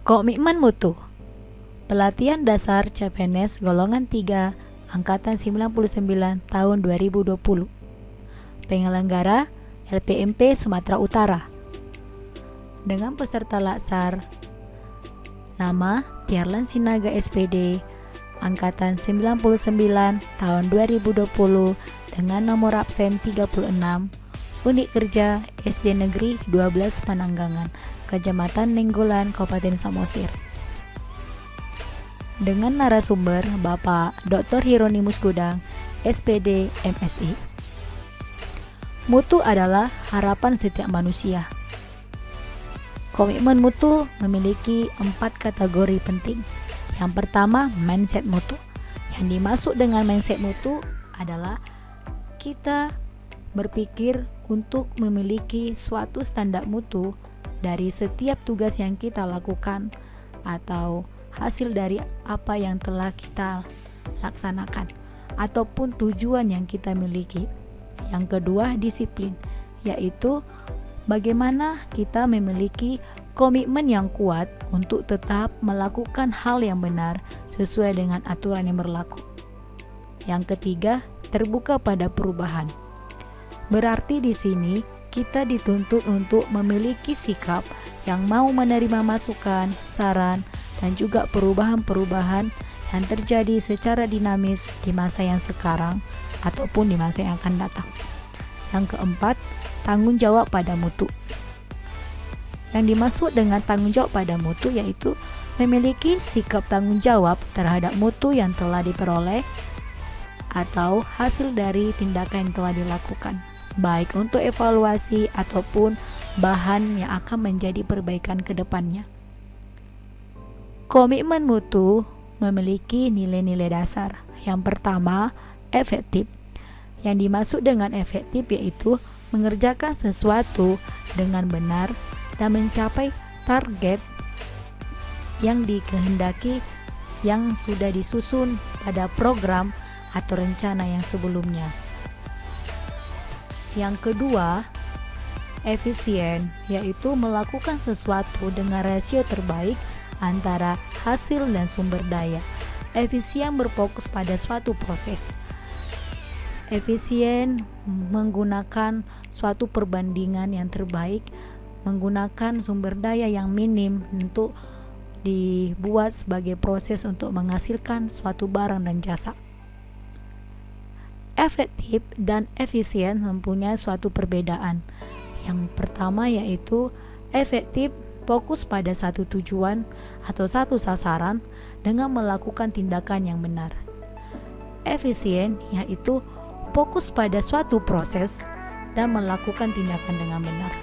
Komitmen mutu. Pelatihan dasar CPNS golongan 3 angkatan 99 tahun 2020. Penyelenggara LPMP Sumatera Utara. Dengan peserta laksar nama Tiarlan Sinaga SPD angkatan 99 tahun 2020 dengan nomor absen 36. Unit kerja SD Negeri 12 Pananggangan, Kecamatan Nenggolan, Kabupaten Samosir. Dengan narasumber Bapak Dr. Hieronimus Gudang, SPD MSI. Mutu adalah harapan setiap manusia. Komitmen mutu memiliki 4 kategori penting. Yang pertama, mindset mutu. Yang dimaksud dengan mindset mutu adalah kita berpikir untuk memiliki suatu standar mutu dari setiap tugas yang kita lakukan atau hasil dari apa yang telah kita laksanakan ataupun tujuan yang kita miliki. Yang kedua, disiplin, yaitu bagaimana kita memiliki komitmen yang kuat untuk tetap melakukan hal yang benar sesuai dengan aturan yang berlaku. Yang ketiga, terbuka pada perubahan. Berarti di sini kita dituntut untuk memiliki sikap yang mau menerima masukan, saran, dan juga perubahan-perubahan yang terjadi secara dinamis di masa yang sekarang ataupun di masa yang akan datang. Yang keempat, tanggung jawab pada mutu. Yang dimaksud dengan tanggung jawab pada mutu yaitu memiliki sikap tanggung jawab terhadap mutu yang telah diperoleh atau hasil dari tindakan yang telah dilakukan, baik untuk evaluasi ataupun bahan yang akan menjadi perbaikan ke depannya. Komitmen mutu memiliki nilai-nilai dasar. Yang pertama, efektif. Yang dimaksud dengan efektif yaitu mengerjakan sesuatu dengan benar dan mencapai target yang dikehendaki yang sudah disusun pada program atau rencana yang sebelumnya. Yang kedua, efisien, yaitu melakukan sesuatu dengan rasio terbaik antara hasil dan sumber daya. Efisien berfokus pada suatu proses. Efisien menggunakan suatu perbandingan yang terbaik, menggunakan sumber daya yang minim untuk dibuat sebagai proses untuk menghasilkan suatu barang dan jasa. Efektif dan efisien mempunyai suatu perbedaan. Yang pertama yaitu efektif fokus pada satu tujuan atau satu sasaran dengan melakukan tindakan yang benar. Efisien yaitu fokus pada suatu proses dan melakukan tindakan dengan benar.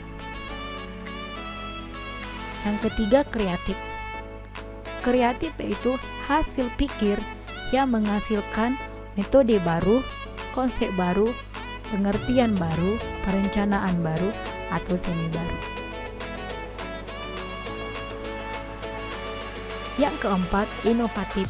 Yang ketiga, kreatif. Kreatif yaitu hasil pikir yang menghasilkan metode baru, konsep baru, pengertian baru, perencanaan baru, atau seni baru. Yang keempat, inovatif.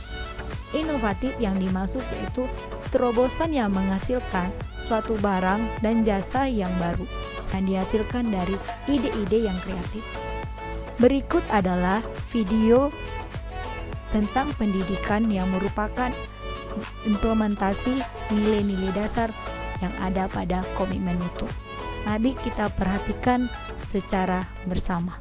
Inovatif yang dimaksud yaitu terobosan yang menghasilkan suatu barang dan jasa yang baru dan dihasilkan dari ide-ide yang kreatif. Berikut adalah video tentang pendidikan yang merupakan implementasi nilai-nilai dasar yang ada pada komitmen mutu. Mari kita perhatikan secara bersama.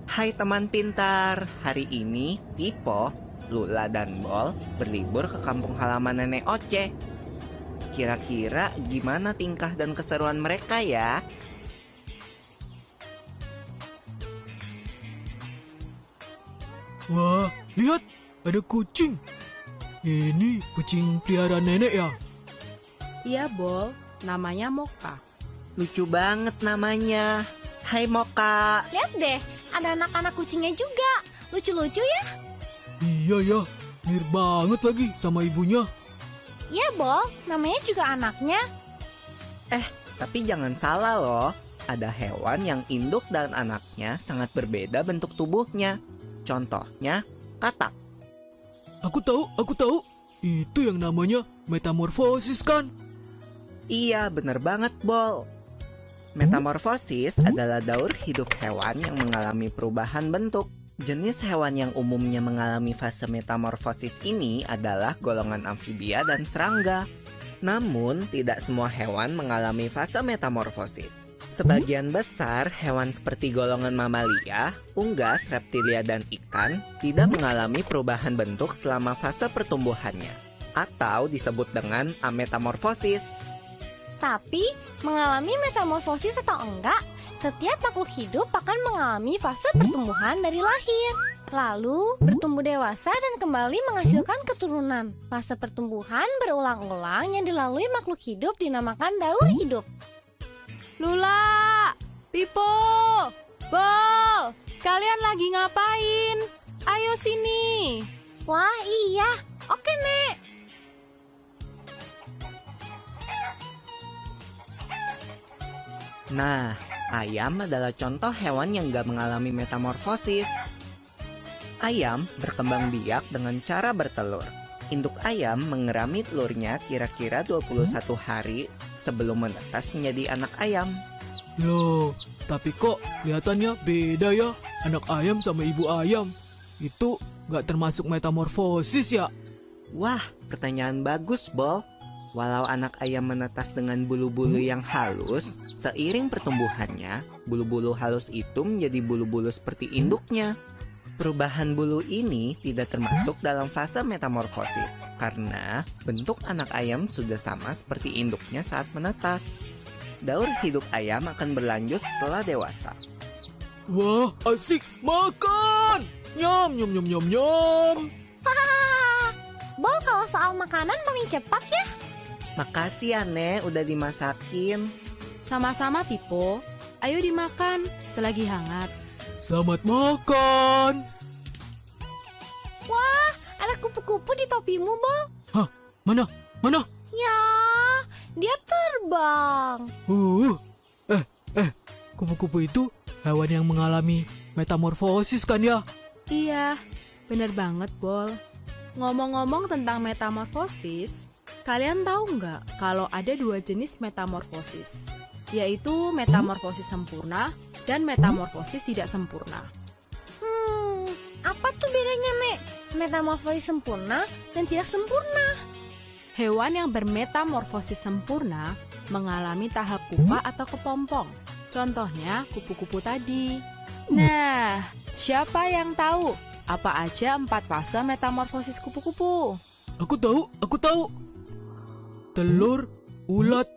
Hai teman pintar, hari ini Pipo, Lula, dan Bol berlibur ke kampung halaman Nenek Oce. Kira-kira gimana tingkah dan keseruan mereka ya? Wah, lihat, ada kucing. Ini kucing peliharaan nenek ya? Iya, Bol. Namanya Moka. Lucu banget namanya. Hai Moka. Lihat deh, ada anak-anak kucingnya juga. Lucu-lucu ya? Iya ya, mirip banget lagi sama ibunya. Iya, Bol. Namanya juga anaknya. Tapi jangan salah loh. Ada hewan yang induk dan anaknya sangat berbeda bentuk tubuhnya. Contohnya, katak. Aku tahu. Itu yang namanya metamorfosis kan? Iya, bener banget, Bol. Metamorfosis adalah daur hidup hewan yang mengalami perubahan bentuk Jenis hewan yang umumnya mengalami fase metamorfosis ini adalah golongan amfibia dan serangga. Namun, tidak semua hewan mengalami fase metamorfosis. Sebagian besar hewan seperti golongan mamalia, unggas, reptilia, dan ikan tidak mengalami perubahan bentuk selama fase pertumbuhannya, atau disebut dengan ametamorfosis. Tapi, mengalami metamorfosis atau enggak, setiap makhluk hidup akan mengalami fase pertumbuhan dari lahir. Lalu, bertumbuh dewasa dan kembali menghasilkan keturunan. Fase pertumbuhan berulang-ulang yang dilalui makhluk hidup dinamakan daur hidup. Lula, Pipo, Bol, kalian lagi ngapain? Ayo sini. Wah, iya. Oke, Nek. Nah, ayam adalah contoh hewan yang gak mengalami metamorfosis. Ayam berkembang biak dengan cara bertelur. Induk ayam mengerami telurnya kira-kira 21 hari sebelum menetas menjadi anak ayam. Loh, tapi kok kelihatannya beda ya anak ayam sama ibu ayam. Itu nggak termasuk metamorfosis ya? Wah, pertanyaan bagus, Bol. Walau anak ayam menetas dengan bulu-bulu yang halus, seiring pertumbuhannya, bulu-bulu halus itu menjadi bulu-bulu seperti induknya. Perubahan bulu ini tidak termasuk dalam fase metamorfosis, karena bentuk anak ayam sudah sama seperti induknya saat menetas. Daur hidup ayam akan berlanjut setelah dewasa. Wah, asik makan! Nyam, nyam, nyam, nyam, nyam. Bol, kalau soal makanan paling cepat ya. Makasih ya, Nek, udah dimasakin. Sama-sama, Pipo. Ayo dimakan selagi hangat. Selamat makan. Wah, ada kupu-kupu di topimu, Bol. Hah, mana? Mana? Ya, dia terbang. Kupu-kupu itu hewan yang mengalami metamorfosis kan ya? Iya, bener banget, Bol. Ngomong-ngomong tentang metamorfosis, kalian tahu nggak kalau ada 2 jenis metamorfosis, yaitu metamorfosis sempurna dan metamorfosis tidak sempurna. Apa tuh bedanya, Nek? Metamorfosis sempurna dan tidak sempurna. Hewan yang bermetamorfosis sempurna mengalami tahap pupa atau kepompong. Contohnya kupu-kupu tadi. Nah, siapa yang tahu apa aja 4 fase metamorfosis kupu-kupu? Aku tahu. Telur, ulat,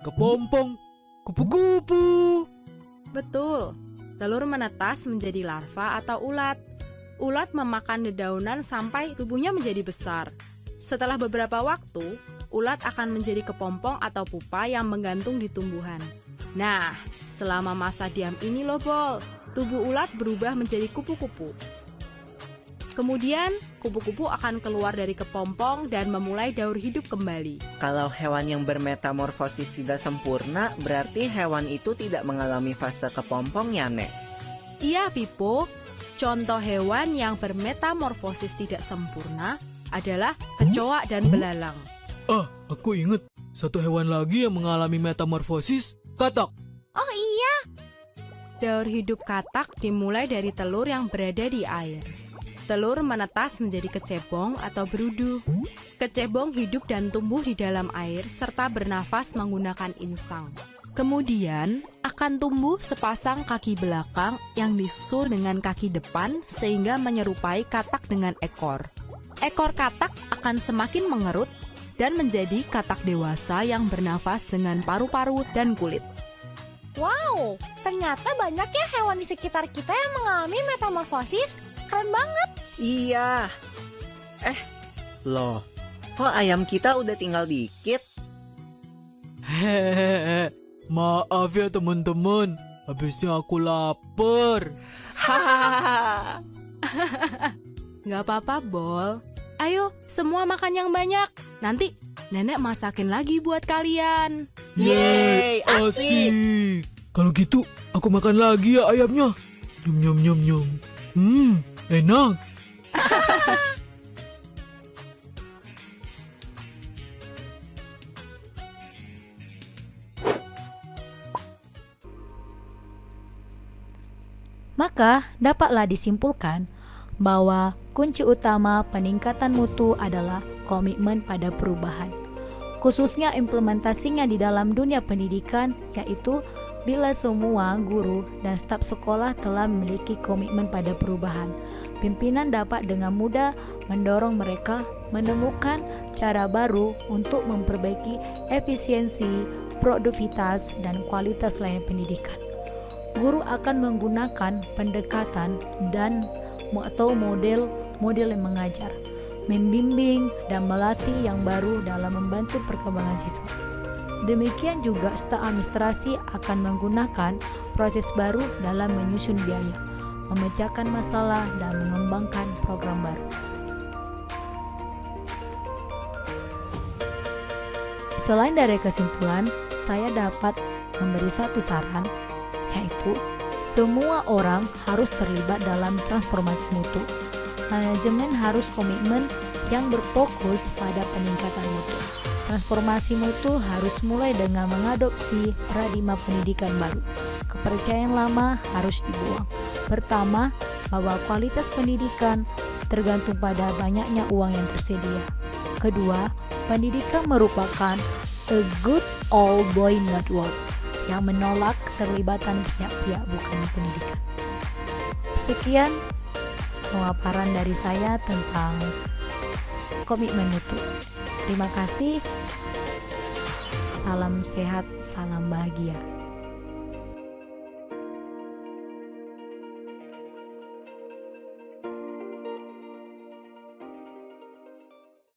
kepompong, kupu-kupu. Betul, telur menetas menjadi larva atau ulat. Ulat memakan dedaunan sampai tubuhnya menjadi besar. Setelah beberapa waktu, ulat akan menjadi kepompong atau pupa yang menggantung di tumbuhan. Nah, selama masa diam ini loh, Bol, tubuh ulat berubah menjadi kupu-kupu. Kemudian, kupu-kupu akan keluar dari kepompong dan memulai daur hidup kembali. Kalau hewan yang bermetamorfosis tidak sempurna, berarti hewan itu tidak mengalami fase kepompong ya, Nek? Iya, Pipo. Contoh hewan yang bermetamorfosis tidak sempurna adalah kecoa dan belalang. Ah, aku ingat. Satu hewan lagi yang mengalami metamorfosis, katak. Oh iya, Daur hidup katak dimulai dari telur yang berada di air. Telur menetas menjadi kecebong atau berudu. Kecebong hidup dan tumbuh di dalam air serta bernafas menggunakan insang. Kemudian akan tumbuh sepasang kaki belakang yang disusul dengan kaki depan sehingga menyerupai katak dengan ekor. Ekor katak akan semakin mengerut dan menjadi katak dewasa yang bernafas dengan paru-paru dan kulit. wow, ternyata banyak ya hewan di sekitar kita yang mengalami metamorfosis. Keren banget. Iya. Loh, kok ayam kita udah tinggal dikit? Hehehe, maaf ya teman-teman. Habisnya aku lapar. Hahaha. Nggak apa-apa, Bol. Ayo, semua makan yang banyak. Nanti nenek masakin lagi buat kalian. Yeay, asik. Kalau gitu, aku makan lagi ya ayamnya. Nyum nyum nyum nyum. Enak. Maka dapatlah disimpulkan bahwa kunci utama peningkatan mutu adalah komitmen pada perubahan, khususnya implementasinya di dalam dunia pendidikan, yaitu bila semua guru dan staf sekolah telah memiliki komitmen pada perubahan, pimpinan dapat dengan mudah mendorong mereka menemukan cara baru untuk memperbaiki efisiensi, produktivitas, dan kualitas layanan pendidikan. Guru akan menggunakan pendekatan atau model yang mengajar, membimbing, dan melatih yang baru dalam membantu perkembangan siswa. Demikian juga staf administrasi akan menggunakan proses baru dalam menyusun biaya, memecahkan masalah, dan mengembangkan program baru. Selain dari kesimpulan, saya dapat memberi suatu saran, yaitu semua orang harus terlibat dalam transformasi mutu. Manajemen harus komitmen yang berfokus pada peningkatan mutu. Transformasi mutu harus mulai dengan mengadopsi paradigma pendidikan baru. Kepercayaan lama harus dibuang. Pertama, bahwa kualitas pendidikan tergantung pada banyaknya uang yang tersedia. Kedua, pendidikan merupakan a good old boy network yang menolak keterlibatan pihak-pihak bukan pendidikan. Sekian pemaparan dari saya tentang komitmen mutu. Terima kasih. Salam sehat, salam bahagia.